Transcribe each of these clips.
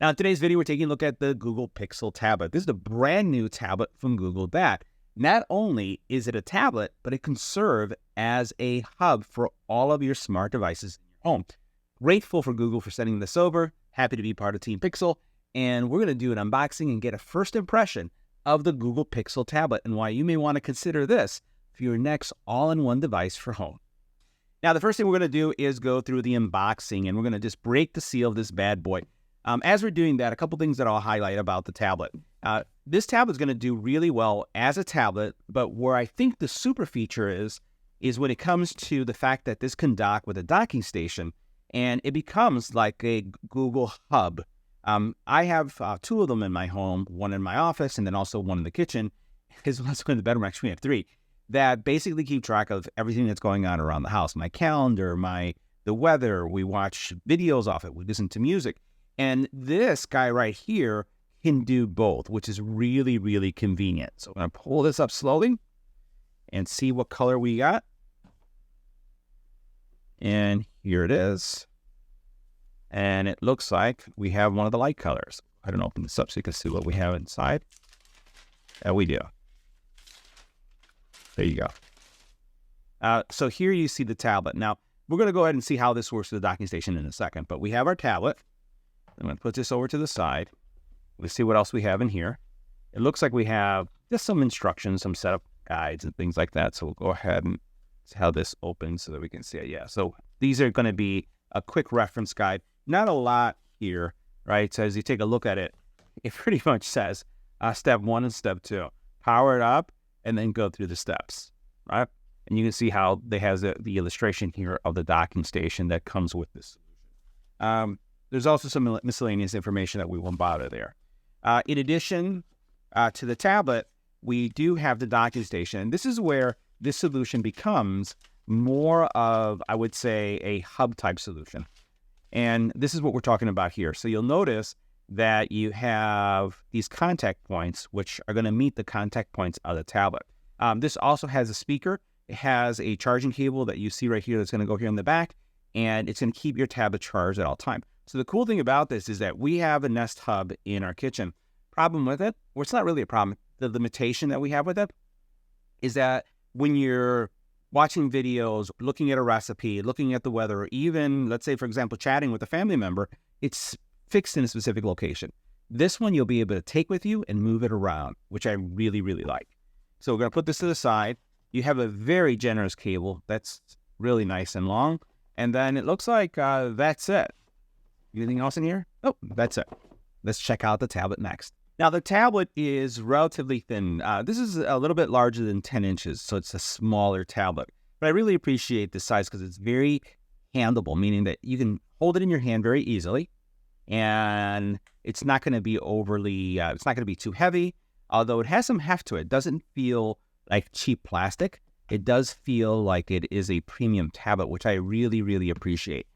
Now, in today's video, we're taking a look at the Google Pixel tablet. This is a brand new tablet from Google that not only is it a tablet, but it can serve as a hub for all of your smart devices in your home. Grateful for Google for sending this over. Happy to be part of Team Pixel. And we're going to do an unboxing and get a first impression of the Google Pixel tablet and why you may want to consider this for your next all-in-one device for home. Now, the first thing we're going to do is go through the unboxing, and we're going to just break the seal of this bad boy. As we're doing that, a couple things that I'll highlight about the tablet. This tablet is going to do really well as a tablet, but where I think the super feature is when it comes to the fact that this can dock with a docking station, and it becomes like a Google hub. I have two of them in my home, one in my office, and then also one in the kitchen. As well as one in the bedroom. Actually, we have three that basically keep track of everything that's going on around the house. My calendar, the weather. We watch videos off it. We listen to music. And this guy right here can do both, which is really, really convenient. So I'm going to pull this up slowly and see what color we got. And here it is. And it looks like we have one of the light colors. I don't open this up so you can see what we have inside. Yeah, we do. There you go. So here you see the tablet. Now, we're going to go ahead and see how this works with the docking station in a second. But we have our tablet. I'm going to put this over to the side. Let's see what else we have in here. It looks like we have just some instructions, some setup guides and things like that. So we'll go ahead and see how this opens so that we can see it. Yeah, so these are going to be a quick reference guide. Not a lot here, right? So as you take a look at it, it pretty much says step 1 and step 2. Power it up and then go through the steps, right? And you can see how they has the illustration here of the docking station that comes with this solution. There's also some miscellaneous information that we won't bother there. In addition to the tablet, we do have the docking station. And this is where this solution becomes more of, I would say, a hub-type solution. And this is what we're talking about here. So you'll notice that you have these contact points, which are going to meet the contact points of the tablet. This also has a speaker. It has a charging cable that you see right here that's going to go here in the back, and it's going to keep your tablet charged at all times. So the cool thing about this is that we have a Nest Hub in our kitchen. Problem with it, or it's not really a problem, the limitation that we have with it is that when you're watching videos, looking at a recipe, looking at the weather, or even, let's say, for example, chatting with a family member, it's fixed in a specific location. This one you'll be able to take with you and move it around, which I really, really like. So we're going to put this to the side. You have a very generous cable that's really nice and long. And then it looks like that's it. Anything else in here? Oh, that's it. Let's check out the tablet next. Now, the tablet is relatively thin. This is a little bit larger than 10 inches, so it's a smaller tablet. But I really appreciate the size because it's very handleable, meaning that you can hold it in your hand very easily, and it's not going to be overly, it's not going to be too heavy, although it has some heft to it. It doesn't feel like cheap plastic. It does feel like it is a premium tablet, which I really, really appreciate.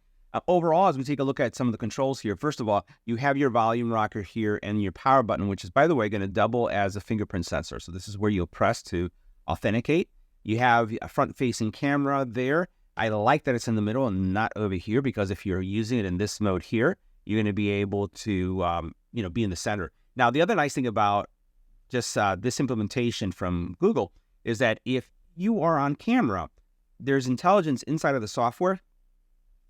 Overall, as we take a look at some of the controls here, first of all, you have your volume rocker here and your power button, which is, by the way, going to double as a fingerprint sensor. So this is where you'll press to authenticate. You have a front-facing camera there. I like that it's in the middle and not over here, because if you're using it in this mode here, you're going to be able to, be in the center. Now, the other nice thing about just this implementation from Google is that if you are on camera, there's intelligence inside of the software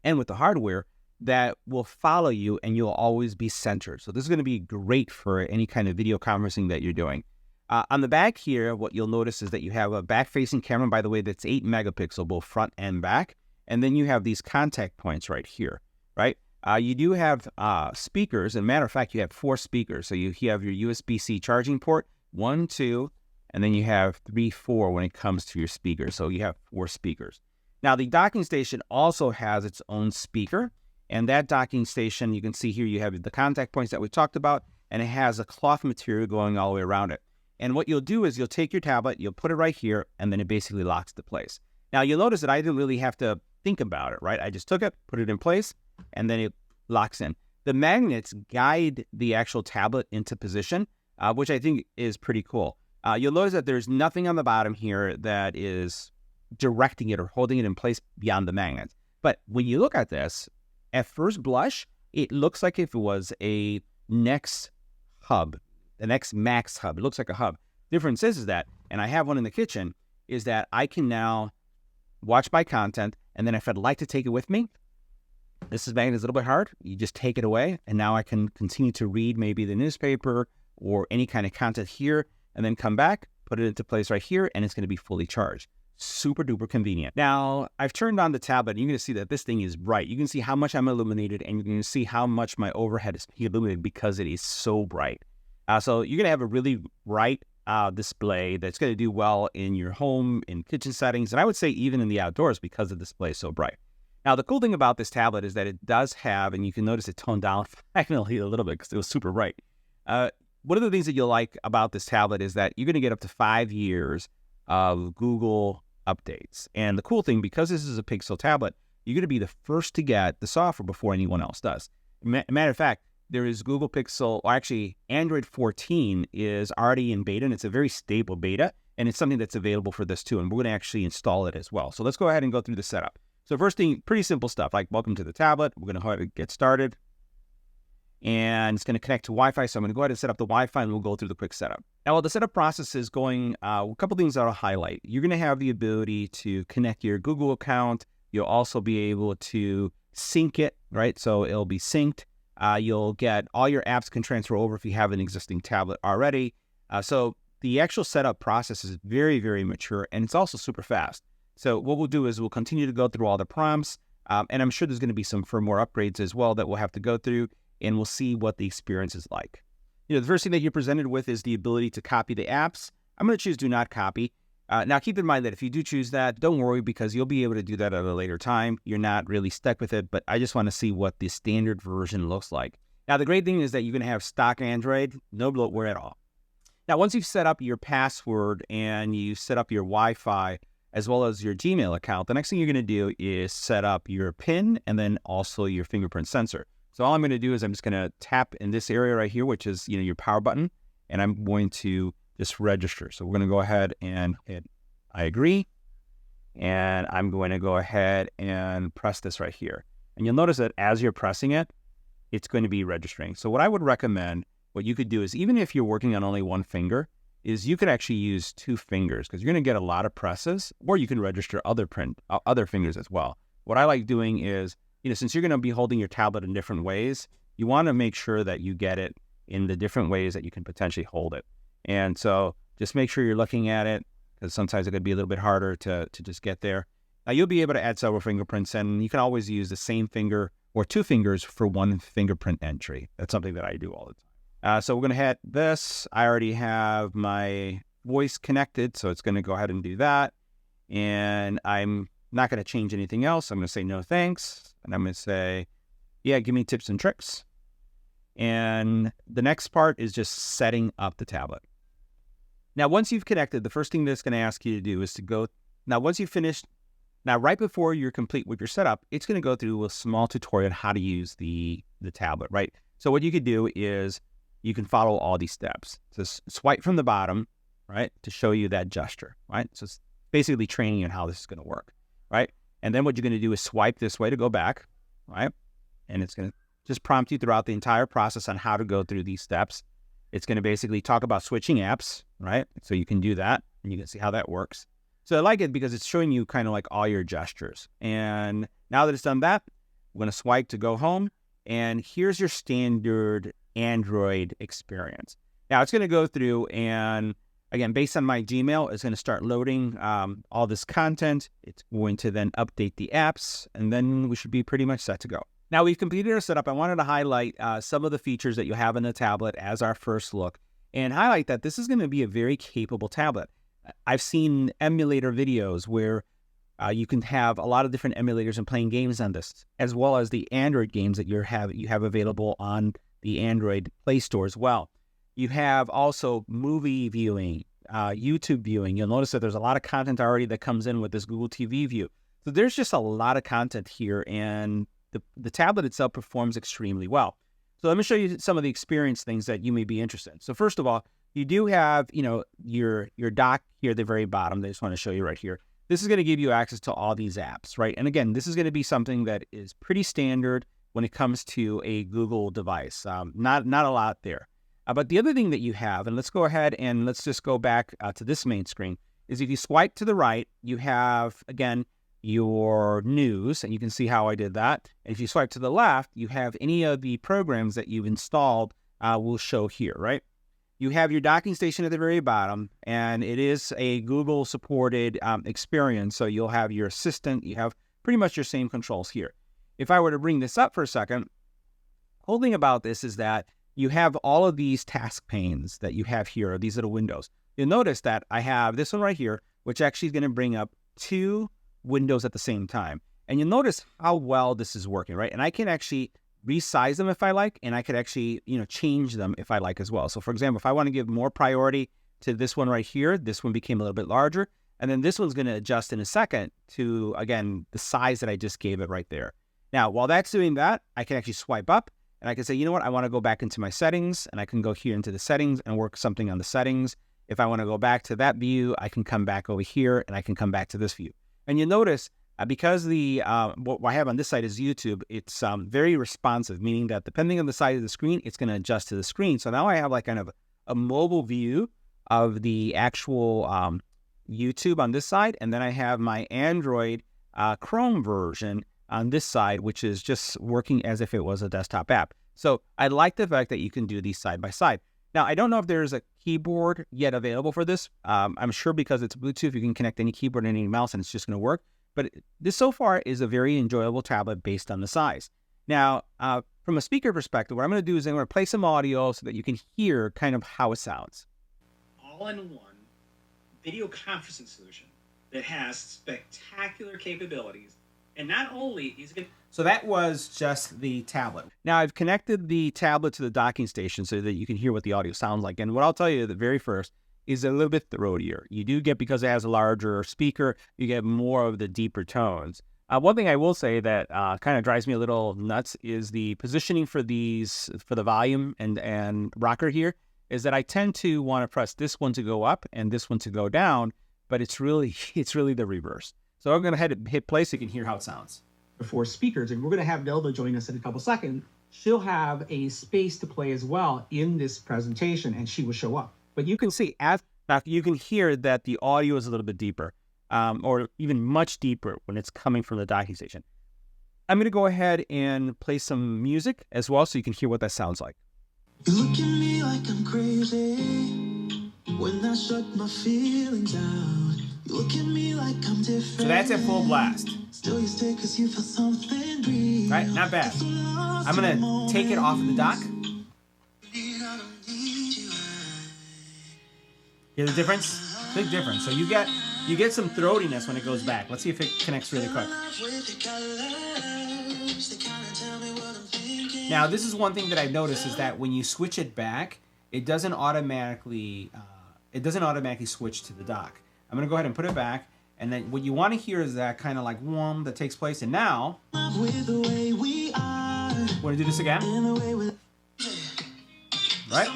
and with the hardware that will follow you, and you'll always be centered. So this is going to be great for any kind of video conferencing that you're doing. On the back here, what you'll notice is that you have a back-facing camera, by the way, that's 8 megapixel, both front and back. And then you have these contact points right here, right? You do have speakers. As a matter of fact, you have 4 speakers. So you have your USB-C charging port, 1, 2, and then you have 3, 4 when it comes to your speakers. So you have 4 speakers. Now, the docking station also has its own speaker, and that docking station, you can see here, you have the contact points that we talked about, and it has a cloth material going all the way around it. And what you'll do is you'll take your tablet, you'll put it right here, and then it basically locks into place. Now, you'll notice that I didn't really have to think about it, right? I just took it, put it in place, and then it locks in. The magnets guide the actual tablet into position, which I think is pretty cool. You'll notice that there's nothing on the bottom here that is directing it or holding it in place beyond the magnet. But when you look at this, at first blush, it looks like if it was a Next Hub, the Next Max Hub. It looks like a hub. Difference is that, and I have one in the kitchen, is that I can now watch my content, and then if I'd like to take it with me, this is a little bit hard. You just take it away, and now I can continue to read maybe the newspaper or any kind of content here, and then come back, put it into place right here, and it's going to be fully charged. Super duper convenient. Now, I've turned on the tablet, and you're going to see that this thing is bright. You can see how much I'm illuminated, and you're going to see how much my overhead is illuminated because it is so bright. So you're going to have a really bright display that's going to do well in your home, in kitchen settings, and I would say even in the outdoors because the display is so bright. Now, the cool thing about this tablet is that it does have, and you can notice it toned down finally a little bit because it was super bright. One of the things that you'll like about this tablet is that you're going to get up to 5 years of Google updates. And the cool thing, because this is a Pixel tablet, you're going to be the first to get the software before anyone else does. Matter of fact, there is Google Pixel, or actually Android 14 is already in beta, and it's a very stable beta, and it's something that's available for this too, and we're going to actually install it as well. So let's go ahead and go through the setup. So first thing, pretty simple stuff, like welcome to the tablet. We're going to go ahead and get started. And it's going to connect to Wi-Fi. So I'm going to go ahead and set up the Wi-Fi, and we'll go through the quick setup. Now, while the setup process is going, a couple things that I'll highlight. You're going to have the ability to connect your Google account. You'll also be able to sync it, right? So it'll be synced. You'll get all your apps can transfer over if you have an existing tablet already. So the actual setup process is very, very mature, and it's also super fast. So what we'll do is we'll continue to go through all the prompts, and I'm sure there's going to be some firmware upgrades as well that we'll have to go through, and we'll see what the experience is like. You know, the first thing that you're presented with is the ability to copy the apps. I'm going to choose Do Not Copy. Now, keep in mind that if you do choose that, don't worry, because you'll be able to do that at a later time. You're not really stuck with it, but I just want to see what the standard version looks like. Now, the great thing is that you're going to have stock Android, no bloatware at all. Now, once you've set up your password and you set up your Wi-Fi, as well as your Gmail account, the next thing you're going to do is set up your PIN and then also your fingerprint sensor. So all I'm going to do is I'm just going to tap in this area right here, which is, your power button, and I'm going to just register. So we're going to go ahead and hit I agree, and I'm going to go ahead and press this right here. And you'll notice that as you're pressing it, it's going to be registering. So what I would recommend, what you could do is, even if you're working on only one finger, is you could actually use 2 fingers, because you're going to get a lot of presses, or you can register other fingers as well. What I like doing is, since you're going to be holding your tablet in different ways, you want to make sure that you get it in the different ways that you can potentially hold it. And so just make sure you're looking at it, because sometimes it could be a little bit harder to just get there. Now, you'll be able to add several fingerprints, and you can always use the same finger or 2 fingers for one fingerprint entry. That's something that I do all the time. So we're going to hit this. I already have my voice connected, so it's going to go ahead and do that. And I'm not going to change anything else. I'm going to say no thanks. And I'm going to say, yeah, give me tips and tricks. And the next part is just setting up the tablet. Now, once you've connected, the first thing that's going to ask you to do is to go. Now, once you've finished, right before you're complete with your setup, it's going to go through a small tutorial on how to use the tablet, right? So what you could do is you can follow all these steps. So swipe from the bottom, right, to show you that gesture, right? So it's basically training you on how this is going to work, right? And then what you're going to do is swipe this way to go back, right? And it's going to just prompt you throughout the entire process on how to go through these steps. It's going to basically talk about switching apps, right? So you can do that, and you can see how that works. So I like it because it's showing you kind of like all your gestures. And now that it's done that, we're going to swipe to go home. And here's your standard Android experience. Now it's going to go through, and again, based on my Gmail, it's going to start loading all this content. It's going to then update the apps, and then we should be pretty much set to go. Now we've completed our setup. I wanted to highlight some of the features that you have in the tablet as our first look, and highlight that this is going to be a very capable tablet. I've seen emulator videos where you can have a lot of different emulators and playing games on this, as well as the Android games that you have available on the Android Play Store as well. You have also movie viewing, YouTube viewing. You'll notice that there's a lot of content already that comes in with this Google TV view. So there's just a lot of content here, and the tablet itself performs extremely well. So let me show you some of the experience things that you may be interested in. So first of all, you do have, your dock here at the very bottom. I just want to show you right here. This is going to give you access to all these apps, right? And again, this is going to be something that is pretty standard. when it comes to a Google device. Not a lot there. But the other thing that you have, and let's go ahead and let's just go back to this main screen, is if you swipe to the right, you have, again, your news, and you can see how I did that. And if you swipe to the left, you have any of the programs that you've installed will show here, right? You have your docking station at the very bottom, and it is a Google-supported experience, so you'll have your assistant, you have pretty much your same controls here. If I were to bring this up for a second, whole thing about this is that you have all of these task panes that you have here, these little windows. You'll notice that I have this one right here, which actually is going to bring up 2 windows at the same time. And you'll notice how well this is working, right? And I can actually resize them if I like, and I could actually, change them if I like as well. So for example, if I want to give more priority to this one right here, this one became a little bit larger, and then this one's going to adjust in a second to, again, the size that I just gave it right there. Now, while that's doing that, I can actually swipe up, and I can say, you know what, I want to go back into my settings, and I can go here into the settings and work something on the settings. If I want to go back to that view, I can come back over here, and I can come back to this view. And you'll notice, because what I have on this side is YouTube, it's very responsive, meaning that depending on the size of the screen, it's going to adjust to the screen. So now I have like kind of a mobile view of the actual YouTube on this side, and then I have my Android Chrome version on this side, which is just working as if it was a desktop app. So I like the fact that you can do these side by side. Now, I don't know if there's a keyboard yet available for this. I'm sure because it's Bluetooth, you can connect any keyboard and any mouse, and it's just going to work. But this so far is a very enjoyable tablet based on the size. Now, from a speaker perspective, what I'm going to do is I'm going to play some audio so that you can hear kind of how it sounds. All-in-one video conferencing solution that has spectacular capabilities. And not only is it... So that was just the tablet. Now I've connected the tablet to the docking station so that you can hear what the audio sounds like. And what I'll tell you, the very first, is a little bit throatier. You do get, because it has a larger speaker, you get more of the deeper tones. One thing I will say that kind of drives me a little nuts is the positioning for these, for the volume and rocker here, is that I tend to want to press this one to go up and this one to go down, but it's really the reverse. So I'm going to hit play so you can hear how it sounds. For speakers, and we're going to have Nelda join us in a couple seconds. She'll have a space to play as well in this presentation, and she will show up. But you can see, now you can hear that the audio is a little bit deeper, or even much deeper when it's coming from the docking station. I'm going to go ahead and play some music as well so you can hear what that sounds like. You look at me like I'm crazy when I shut my feelings out. You look at me like I'm different. So that's at full blast. Still you stay 'cause you feel something real. Right, not bad. I'm going to take it off of the dock. Hear the difference? Big difference. So you get some throatiness when it goes back. Let's see if it connects really quick. Now, this is one thing that I've noticed is that when you switch it back, it doesn't automatically switch to the dock. I'm going to go ahead and put it back, and then what you want to hear is that kind of like whom that takes place. And now, we're going to do this again. Right?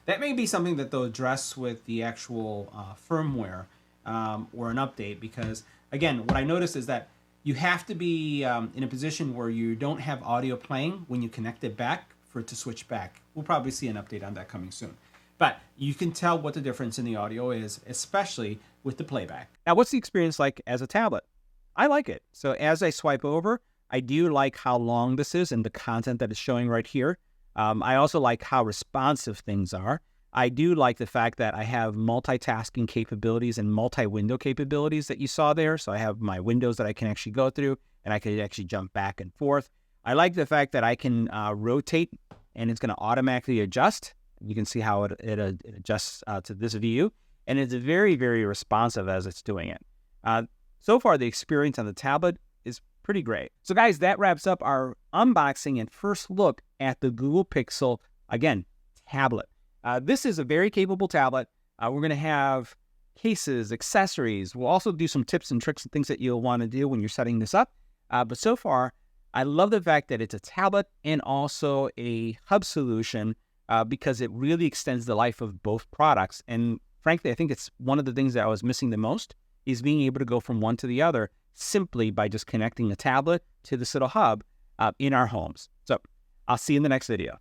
That may be something that they'll address with the actual firmware or an update, because, again, what I noticed is that you have to be in a position where you don't have audio playing when you connect it back for it to switch back. We'll probably see an update on that coming soon. But you can tell what the difference in the audio is, especially with the playback. Now, what's the experience like as a tablet? I like it. So as I swipe over, I do like how long this is and the content that it's showing right here. I also like how responsive things are. I do like the fact that I have multitasking capabilities and multi-window capabilities that you saw there. So I have my windows that I can actually go through, and I can actually jump back and forth. I like the fact that I can rotate, and it's going to automatically adjust. You can see how it adjusts to this view, and it's very, very responsive as it's doing it. So far, the experience on the tablet is pretty great. So guys, that wraps up our unboxing and first look at the Google Pixel, again, tablet. This is a very capable tablet. We're going to have cases, accessories. We'll also do some tips and tricks and things that you'll want to do when you're setting this up. But so far, I love the fact that it's a tablet and also a hub solution because it really extends the life of both products. And frankly, I think it's one of the things that I was missing the most is being able to go from one to the other simply by just connecting the tablet to this little hub in our homes. So I'll see you in the next video.